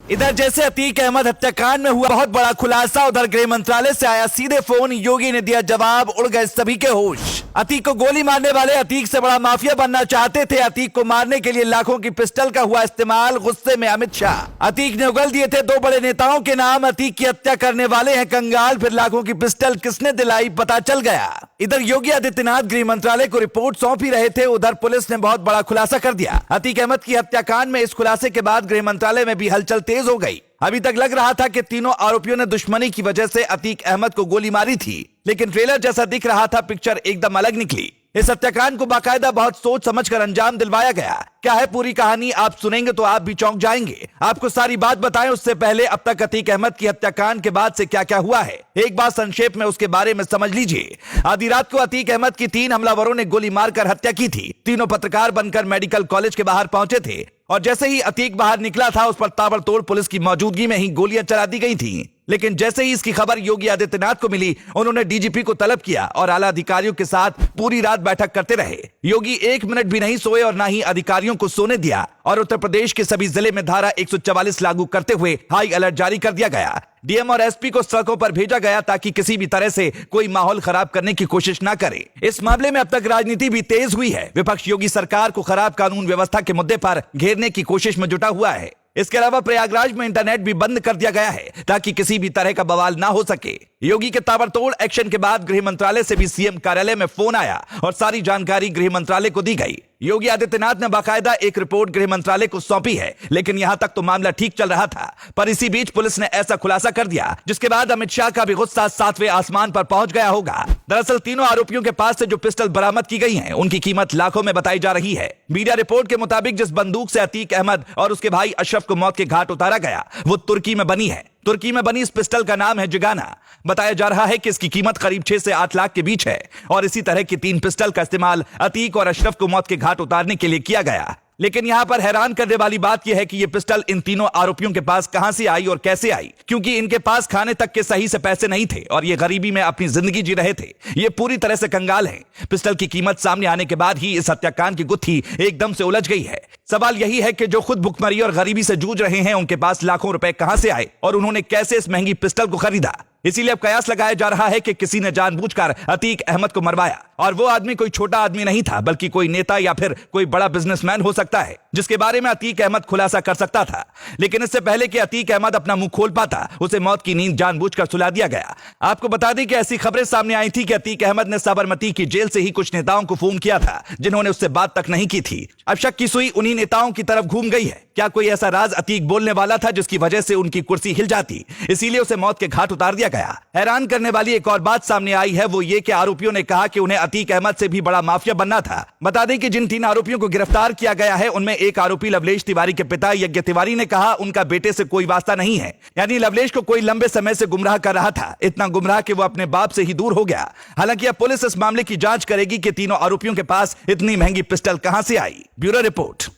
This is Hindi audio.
इधर जैसे अतीक अहमद हत्याकांड में हुआ बहुत बड़ा खुलासा, उधर गृह मंत्रालय से आया सीधे फोन, योगी ने दिया जवाब, उड़ गए सभी के होश। अतीक को गोली मारने वाले अतीक से बड़ा माफिया बनना चाहते थे। अतीक को मारने के लिए लाखों की पिस्टल का हुआ इस्तेमाल, गुस्से में अमित शाह। अतीक ने उगल दिए थे 2 बड़े नेताओं के नाम, अतीक की हत्या करने वाले हैं कंगाल, फिर लाखों की पिस्टल किसने दिलाई पता चल गया। इधर योगी आदित्यनाथ गृह मंत्रालय को रिपोर्ट सौंप ही रहे थे, उधर पुलिस ने बहुत बड़ा खुलासा कर दिया। अतीक अहमद की हत्याकांड में इस खुलासे के बाद गृह मंत्रालय में भी हलचल तेज हो गई। अभी तक लग रहा था कि तीनों आरोपियों ने दुश्मनी की वजह से अतीक अहमद को गोली मारी थी, लेकिन ट्रेलर जैसा दिख रहा था, पिक्चर एकदम अलग निकली। इस हत्याकांड को बाकायदा बहुत सोच समझकर अंजाम दिलवाया गया। क्या है पूरी कहानी, आप सुनेंगे तो आप भी चौंक जाएंगे। आपको सारी बात बताएं उससे पहले अब तक अतीक अहमद की हत्याकांड के बाद से क्या क्या हुआ है, एक बार संक्षेप में उसके बारे में समझ लीजिए। आधी रात को अतीक अहमद की 3 हमलावरों ने गोली मारकर हत्या की थी। तीनों पत्रकार बनकर मेडिकल कॉलेज के बाहर पहुंचे थे और जैसे ही अतीक बाहर निकला था, उस पर ताबड़तोड़ पुलिस की मौजूदगी में ही गोलियां चला दी गई थी। लेकिन जैसे ही इसकी खबर योगी आदित्यनाथ को मिली, उन्होंने डीजीपी को तलब किया और आला अधिकारियों के साथ पूरी रात बैठक करते रहे। योगी 1 मिनट भी नहीं सोए और ना ही अधिकारियों को सोने दिया और उत्तर प्रदेश के सभी जिले में धारा 144 लागू करते हुए हाई अलर्ट जारी कर दिया गया। डीएम और एसपी को सड़कों पर भेजा गया ताकि किसी भी तरह से कोई माहौल खराब करने की कोशिश ना करे। इस मामले में अब तक राजनीति भी तेज हुई है। विपक्ष योगी सरकार को खराब कानून व्यवस्था के मुद्दे पर घेरने की कोशिश में जुटा हुआ है। इसके अलावा प्रयागराज में इंटरनेट भी बंद कर दिया गया है ताकि किसी भी तरह का बवाल ना हो सके। योगी के ताबड़तोड़ एक्शन के बाद गृह मंत्रालय से भी सीएम कार्यालय में फोन आया और सारी जानकारी गृह मंत्रालय को दी गई। योगी आदित्यनाथ ने बाकायदा एक रिपोर्ट गृह मंत्रालय को सौंपी है, लेकिन यहां तक तो मामला ठीक चल रहा था, पर इसी बीच पुलिस ने ऐसा खुलासा कर दिया जिसके बाद अमित शाह का भी गुस्सा 7वें आसमान पर पहुंच गया होगा। दरअसल तीनों आरोपियों के पास से जो पिस्टल बरामद की गई हैं, उनकी कीमत लाखों में बताई जा रही है। मीडिया रिपोर्ट के मुताबिक जिस बंदूक से अतीक अहमद और उसके भाई अशरफ को मौत के घाट उतारा गया, वो तुर्की में बनी है। तुर्की में बनी इस पिस्टल का नाम है जिगाना। बताया जा रहा है कि इसकी कीमत करीब 6 से 8 लाख के बीच है और इसी तरह की 3 पिस्टल का इस्तेमाल अतीक और अशरफ को मौत के घाट उतारने के लिए किया गया। लेकिन यहां पर हैरान करने वाली बात यह है कि यह पिस्टल इन तीनों आरोपियों के पास कहां से आई और कैसे आई, क्योंकि इनके पास खाने तक के सही से पैसे नहीं थे और ये गरीबी में अपनी जिंदगी जी रहे थे। ये पूरी तरह से कंगाल हैं। पिस्टल की कीमत सामने आने के बाद ही इस हत्याकांड की गुत्थी एकदम से उलझ गई है। सवाल यही है कि जो खुद भुखमरी और गरीबी से जूझ रहे हैं, उनके पास लाखों रुपए कहां से आए और उन्होंने कैसे इस महंगी पिस्टल को खरीदा। इसीलिए अब कयास लगाया जा रहा है कि किसी ने जानबूझकर अतीक अहमद को मरवाया और वो आदमी कोई छोटा आदमी नहीं था, बल्कि कोई नेता या फिर कोई बड़ा बिजनेसमैन हो सकता है जिसके बारे में अतीक अहमद खुलासा कर सकता था। लेकिन इससे पहले कि अतीक अहमद अपना मुंह खोल पाता, उसे मौत की नींद जानबूझकर सुला दिया गया। आपको बता दें कि ऐसी खबरें सामने आई थी कि अतीक अहमद ने साबरमती की जेल से ही कुछ नेताओं को फोन किया था जिन्होंने उससे बात तक नहीं की थी। अब शक की सुई उन्हीं नेताओं की तरफ घूम गई है। क्या कोई ऐसा राज अतीक बोलने वाला था जिसकी वजह से उनकी कुर्सी हिल जाती, इसीलिए उसे मौत के घाट उतार दिया गया। हैरान करने वाली एक और बात सामने आई है, वो ये कि आरोपियों ने कहा कि उन्हें अतीक अहमद से भी बड़ा माफिया बनना था। बता दें कि जिन 3 आरोपियों को गिरफ्तार किया गया है, उनमें एक आरोपी लवलेश तिवारी के पिता यज्ञ तिवारी ने कहा उनका बेटे से कोई वास्ता नहीं है, यानी लवलेश को कोई लंबे समय से गुमराह कर रहा था, इतना गुमराह कि वो अपने बाप से ही दूर हो गया। हालांकि अब पुलिस इस मामले की जांच करेगी कि तीनों आरोपियों के पास इतनी महंगी पिस्टल कहां से आई। Bureau report.